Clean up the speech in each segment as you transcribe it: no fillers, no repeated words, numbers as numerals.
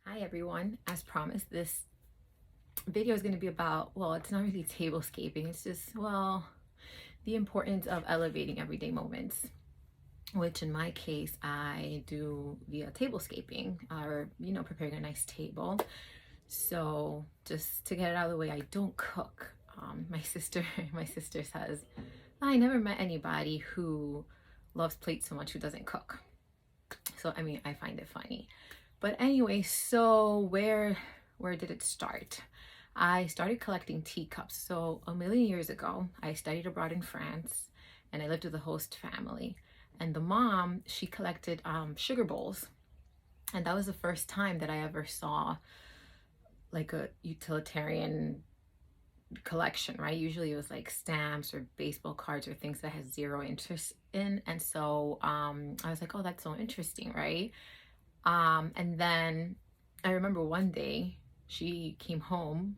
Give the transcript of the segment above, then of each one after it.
Hi everyone. As promised, this video is going to be about, well, it's not really tablescaping. It's just, well, the importance of elevating everyday moments, which in my case, I do via tablescaping or, preparing a nice table. So just to get it out of the way, I don't cook. My sister, my sister says, I never met anybody who loves plates so much who doesn't cook. So, I mean, I find it funny. But anyway, so where did it start? I started collecting teacups. So a million years ago, I studied abroad in France and I lived with a host family. And the mom, she collected sugar bowls. And that was the first time that I ever saw like a utilitarian collection, right? Usually it was like stamps or baseball cards or things that I had zero interest in. And so I was like, oh, that's so interesting, right? And then I remember one day she came home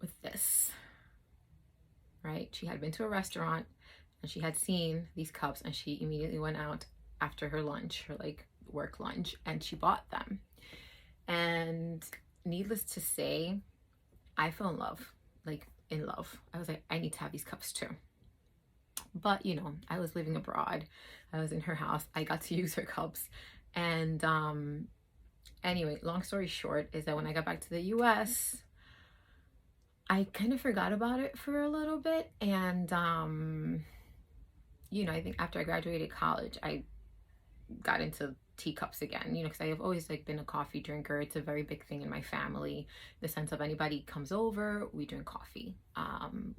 with this, right? She had been to a restaurant and she had seen these cups and she immediately went out after her lunch, her like work lunch, and she bought them. And needless to say, I fell in love, like in love. I was like, I need to have these cups too. But I was living abroad. I was in her house. I got to use her cups. And anyway, long story short is that when I got back to the US, I kind of forgot about it for a little bit. And I think after I graduated college, I got into teacups again, because I have always like been a coffee drinker. It's a very big thing in my family. The sense of anybody comes over, we drink coffee.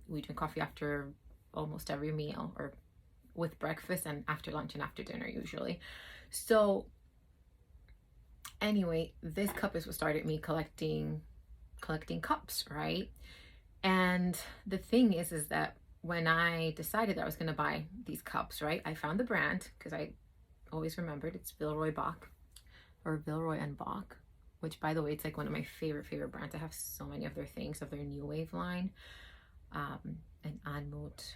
We drink coffee after almost every meal, or with breakfast and after lunch and after dinner usually. So anyway, this cup is what started me collecting cups, right? And the thing is that when I decided that I was going to buy these cups, right, I found the brand because I always remembered it's Villeroy Boch, or Villeroy and Boch, which by the way, it's like one of my favorite brands. I have so many of their things, of their New Wave line. And Anmut,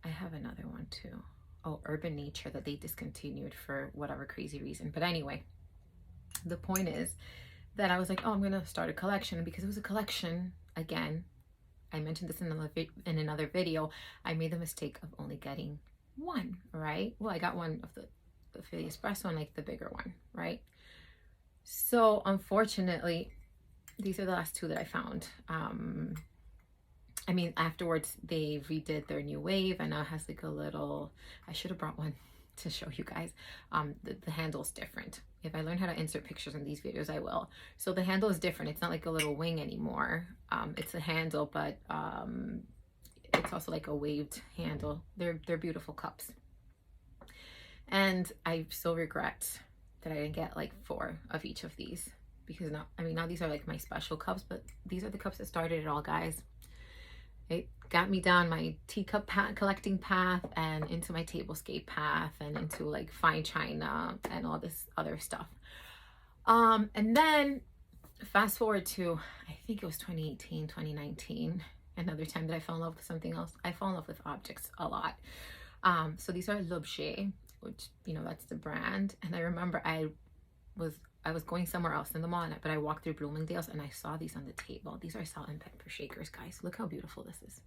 I have another one too. Oh, Urban Nature, that they discontinued for whatever crazy reason. But anyway, the point is that I was like, oh, I'm gonna start a collection. And because it was a collection, again, I mentioned this in another video, I made the mistake of only getting one, right? Well, I got one of the Philly Espresso and like the bigger one, right? So unfortunately, these are the last two that I found. I mean, afterwards they redid their New Wave and now it has like a little, I should have brought one to show you guys. The handle's different. If I learn how to insert pictures in these videos, I will. So the handle is different. It's not like a little wing anymore. It's a handle, but it's also like a waved handle. They're beautiful cups. And I so regret that I didn't get like 4 of each of these, because now these are like my special cups, but these are the cups that started it all, guys. It got me down my teacup collecting path and into my tablescape path and into like fine china and all this other stuff. And then fast forward to, I think it was 2018, 2019, another time that I fell in love with something else. I fall in love with objects a lot. So these are L'Objet, which, that's the brand. And I remember I was going somewhere else in the mall, but I walked through Bloomingdale's and I saw these on the table. These are salt and pepper shakers, guys. Look how beautiful this is.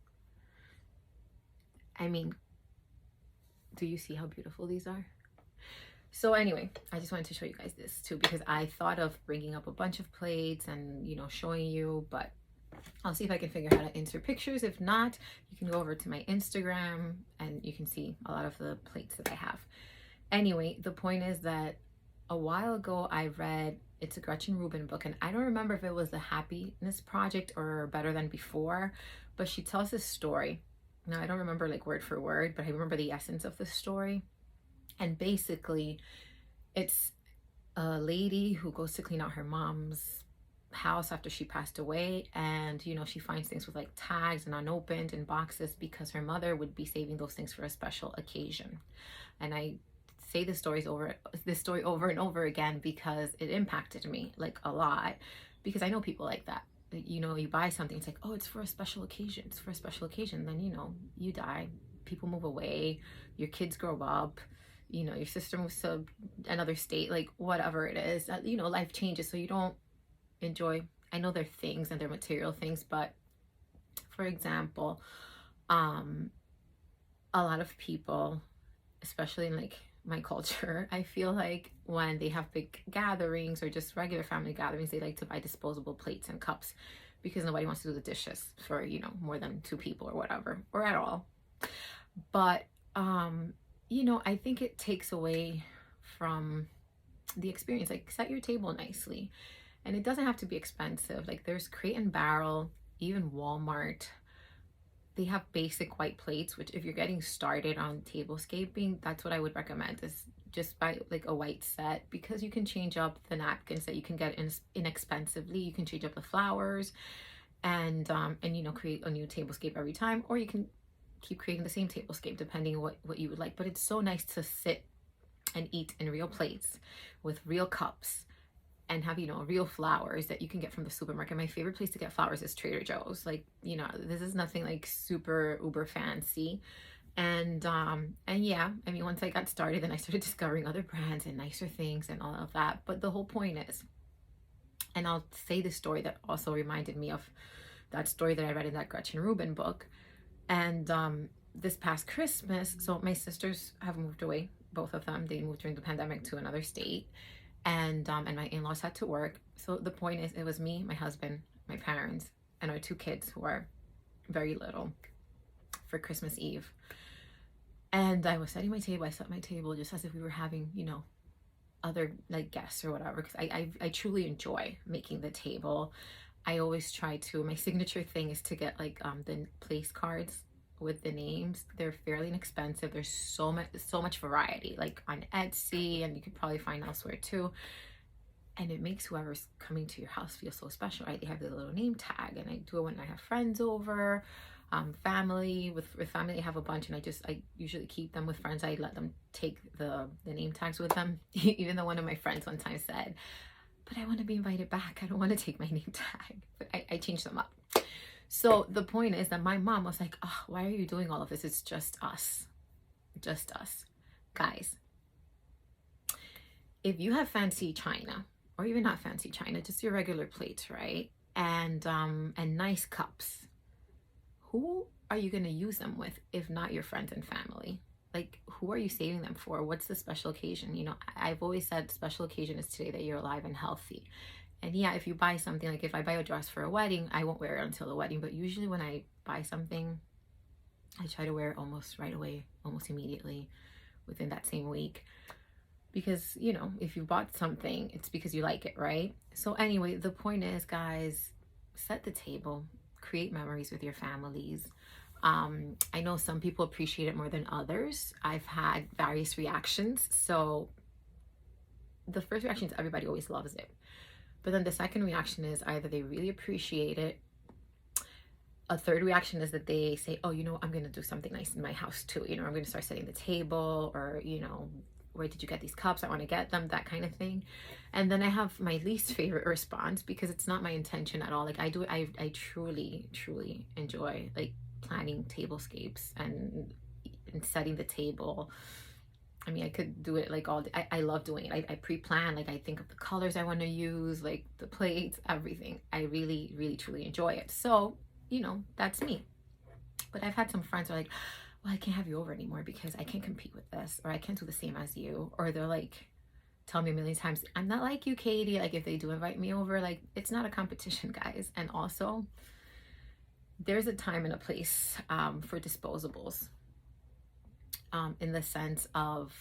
I mean, do you see how beautiful these are? So anyway, I just wanted to show you guys this too, because I thought of bringing up a bunch of plates and, showing you, but I'll see if I can figure out how to insert pictures. If not, you can go over to my Instagram and you can see a lot of the plates that I have. Anyway, the point is that a while ago I read, it's a Gretchen Rubin book, and I don't remember if it was the Happiness Project or Better Than Before, but she tells this story. Now I don't remember like word for word, but I remember the essence of the story. And basically it's a lady who goes to clean out her mom's house after she passed away, and she finds things with like tags and unopened and boxes because her mother would be saving those things for a special occasion. And I say this story over and over again because it impacted me like a lot, because I know people like that. You buy something, it's like, oh, it's for a special occasion, it's for a special occasion. Then you die, people move away, your kids grow up, you know, your sister moves to another state, like whatever it is, you know, life changes, so you don't enjoy, I know they're things and they're material things, but for example, um a lot of people, especially in like my culture, I feel like when they have big gatherings or just regular family gatherings, they like to buy disposable plates and cups because nobody wants to do the dishes for, you know, more than 2 people or whatever, or at all. But you know, I think it takes away from the experience. Like, set your table nicely, and it doesn't have to be expensive. Like, there's Crate and Barrel, even Walmart, they have basic white plates, which if you're getting started on tablescaping, that's what I would recommend, is just buy like a white set, because you can change up the napkins that you can get inexpensively. You can change up the flowers and you know, create a new tablescape every time, or you can keep creating the same tablescape depending what you would like. But it's so nice to sit and eat in real plates with real cups and have, you know, real flowers that you can get from the supermarket. My favorite place to get flowers is Trader Joe's. Like, you know, this is nothing like super uber fancy. And yeah, I mean, once I got started, then I started discovering other brands and nicer things and all of that. But the whole point is, and I'll say this story that also reminded me of that story that I read in that Gretchen Rubin book. And this past Christmas, so my sisters have moved away, both of them. They moved during the pandemic to another state, and my in-laws had to work. So the point is, it was me, my husband, my parents, and our 2 kids who are very little for Christmas Eve. And I was setting my table. I set my table just as if we were having, you know, other like guests or whatever, because I truly enjoy making the table. I always try to, my signature thing is to get like the place cards with the names. They're fairly inexpensive. There's so much variety, like on Etsy, and you could probably find elsewhere too. And it makes whoever's coming to your house feel so special, right? They have the little name tag, and I do it when I have friends over, family. With family, I have a bunch, and I usually keep them. With friends, I let them take the name tags with them. Even though one of my friends one time said, but I want to be invited back, I don't want to take my name tag. But I changed them up. So the point is that my mom was like, oh, why are you doing all of this? It's just us. Just us. Guys, if you have fancy china, or even not fancy china, just your regular plates, right? And nice cups, who are you going to use them with if not your friends and family? Like, who are you saving them for? What's the special occasion? You know, I've always said special occasion is today that you're alive and healthy. And yeah, if you buy something, like if I buy a dress for a wedding, I won't wear it until the wedding. But usually when I buy something, I try to wear it almost right away, almost immediately, within that same week. Because, you know, if you bought something, it's because you like it, right? So anyway, the point is, guys, set the table, create memories with your families. I know some people appreciate it more than others. I've had various reactions. So the first reaction is everybody always loves it. But then the second reaction is either they really appreciate it. A third reaction is that they say, oh, you know, I'm going to do something nice in my house too. You know, I'm going to start setting the table, or, you know, where did you get these cups? I want to get them, that kind of thing. And then I have my least favorite response, because it's not my intention at all. Like, I truly, truly enjoy like planning tablescapes and setting the table. I mean, I could do it like all day. I love doing it. I pre-plan, like I think of the colors I want to use, like the plates, everything. I really, really, truly enjoy it. So, you know, that's me. But I've had some friends who are like, well, I can't have you over anymore because I can't compete with this, or I can't do the same as you. Or they're like, tell me a million times, I'm not like you, Katie. Like, if they do invite me over, like, it's not a competition, guys. And also, there's a time and a place for disposables, in the sense of,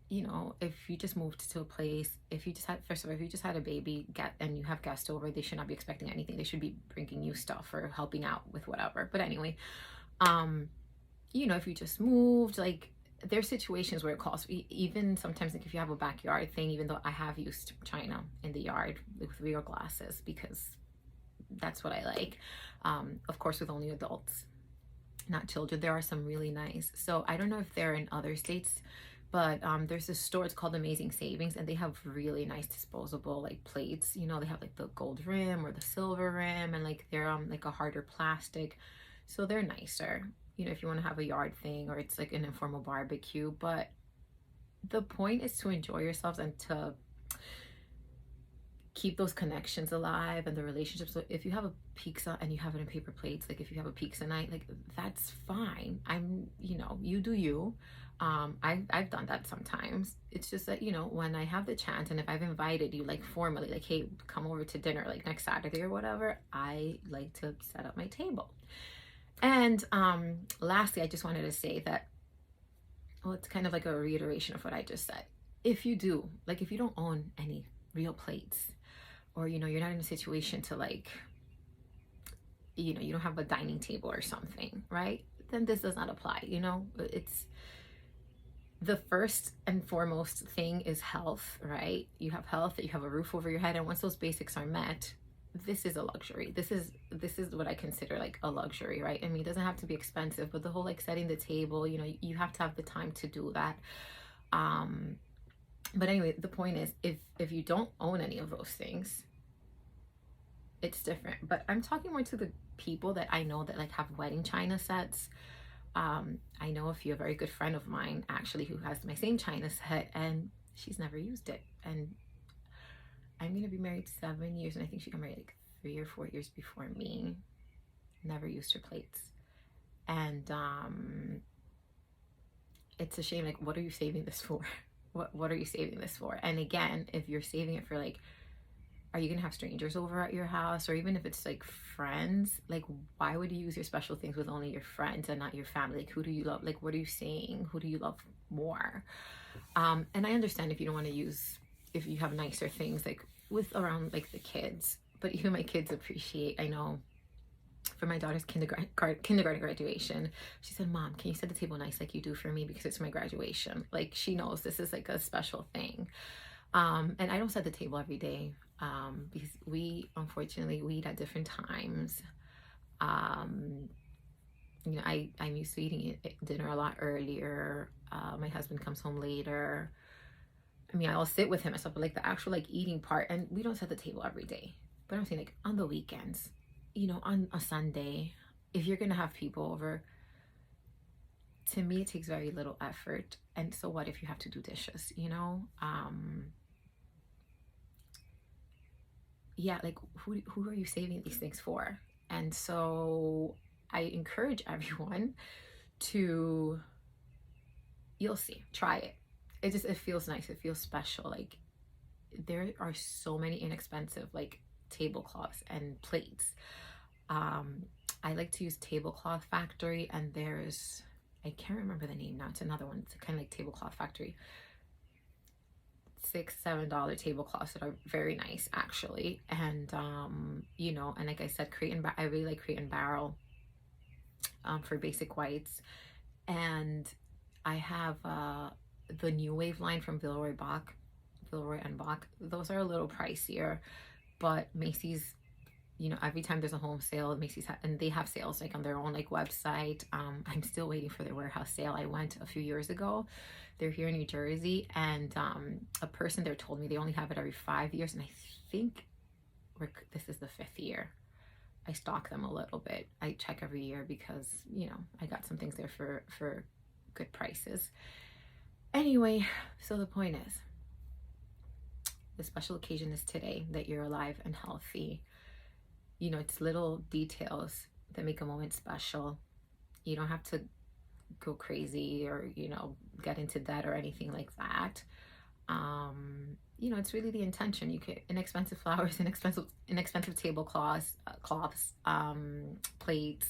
you know, if you just moved to a place, if you just had, first of all, if you just had a baby, and you have guests over, they should not be expecting anything. They should be bringing you stuff or helping out with whatever. But anyway, you know, if you just moved, like, there's situations where it calls, even sometimes, like if you have a backyard thing, even though I have used china in the yard with real glasses, because that's what I like. Of course, with only adults, not children. There are some really nice. So I don't know if they're in other states, but there's this store, it's called Amazing Savings, and they have really nice disposable like plates. You know, they have like the gold rim or the silver rim, and like they're like a harder plastic, so they're nicer, you know, if you want to have a yard thing or it's like an informal barbecue. But the point is to enjoy yourselves and to keep those connections alive and the relationships. So if you have a pizza and you have it in paper plates, like if you have a pizza night, like that's fine. I'm, you know, you do you. I've done that sometimes. It's just that, you know, when I have the chance and if I've invited you like formally, like, hey, come over to dinner like next Saturday or whatever, I like to set up my table. And lastly, I just wanted to say that, well, it's kind of like a reiteration of what I just said. If you do, like, if you don't own any real plates, or, you know, you're not in a situation to like, you know, you don't have a dining table or something, right? Then this does not apply, you know? It's the first and foremost thing is health, right? You have health, you have a roof over your head, and once those basics are met, this is a luxury. This is what I consider like a luxury, right? I mean, it doesn't have to be expensive, but the whole like setting the table, you know, you have to have the time to do that. But anyway, the point is, if you don't own any of those things, it's different. But I'm talking more to the people that I know that like have wedding china sets. I know a very good friend of mine actually who has my same china set, and she's never used it. And I'm gonna be married 7 years, and I think she got married like 3 or 4 years before me. Never used her plates. And it's a shame. Like, what are you saving this for? What are you saving this for? And again, if you're saving it for like, are you gonna have strangers over at your house, or even if it's like friends, like why would you use your special things with only your friends and not your family? Like, who do you love? Like, what are you saying? Who do you love more? And I understand if you don't want to use, if you have nicer things like with around like the kids, but even my kids appreciate, I know for my daughter's kindergarten graduation, she said, Mom, can you set the table nice like you do for me, because it's my graduation. Like, she knows this is like a special thing. And I don't set the table every day, because unfortunately we eat at different times. You know, I'm used to eating dinner a lot earlier. My husband comes home later. I mean, I'll sit with him and stuff, but like the actual like eating part, and we don't set the table every day. But I'm saying like on the weekends, you know, on a Sunday, if you're gonna have people over, to me it takes very little effort. And so what if you have to do dishes, you know? Yeah, like who are you saving these things for? And so I encourage everyone to, you'll see, try it. It feels nice, it feels special. Like, there are so many inexpensive like tablecloths and plates. I like to use Tablecloth Factory, and there's, I can't remember the name now, it's another one, it's kind of like Tablecloth Factory. $6-7 tablecloths that are very nice actually. And you know, and like I said, I really like Crate and Barrel for basic whites. And I have the New Wave line from Villeroy and Boch. Those are a little pricier, but Macy's, you know, every time there's a home sale, Macy's and they have sales like on their own like website. I'm still waiting for their warehouse sale. I went a few years ago. They're here in New Jersey, and a person there told me they only have it every 5 years, and I think this is the 5th year. I stock them a little bit. I check every year because, you know, I got some things there for good prices. Anyway, so the point is, the special occasion is today, that you're alive and healthy. You know, it's little details that make a moment special. You don't have to go crazy or, you know, get into debt or anything like that. You know, it's really the intention. You could, inexpensive flowers, inexpensive tablecloths, plates,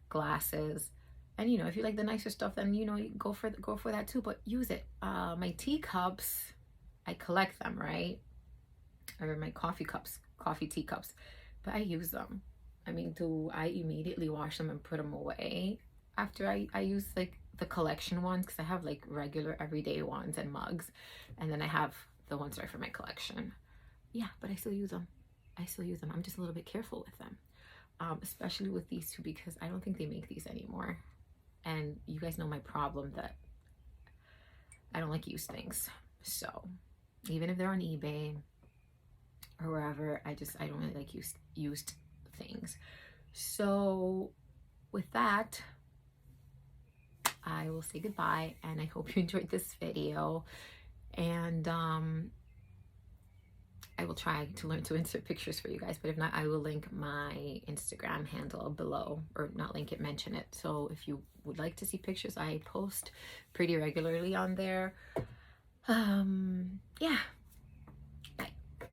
glasses. And, you know, if you like the nicer stuff, then, you know, you go for that too, but use it. My teacups, I collect them, right? Or my coffee teacups, but I use them. I mean, do I immediately wash them and put them away after I use like the collection ones? Because I have like regular everyday ones and mugs, and then I have the ones that are for my collection. Yeah, but I still use them. I'm just a little bit careful with them, especially with these two, because I don't think they make these anymore. And you guys know my problem, that I don't like used things. So even if they're on eBay or wherever, I don't really like used things. So with that, I will say goodbye, and I hope you enjoyed this video. And I will try to learn to insert pictures for you guys, but if not, I will link my Instagram handle below, or not link it, mention it. So if you would like to see pictures, I post pretty regularly on there. Yeah,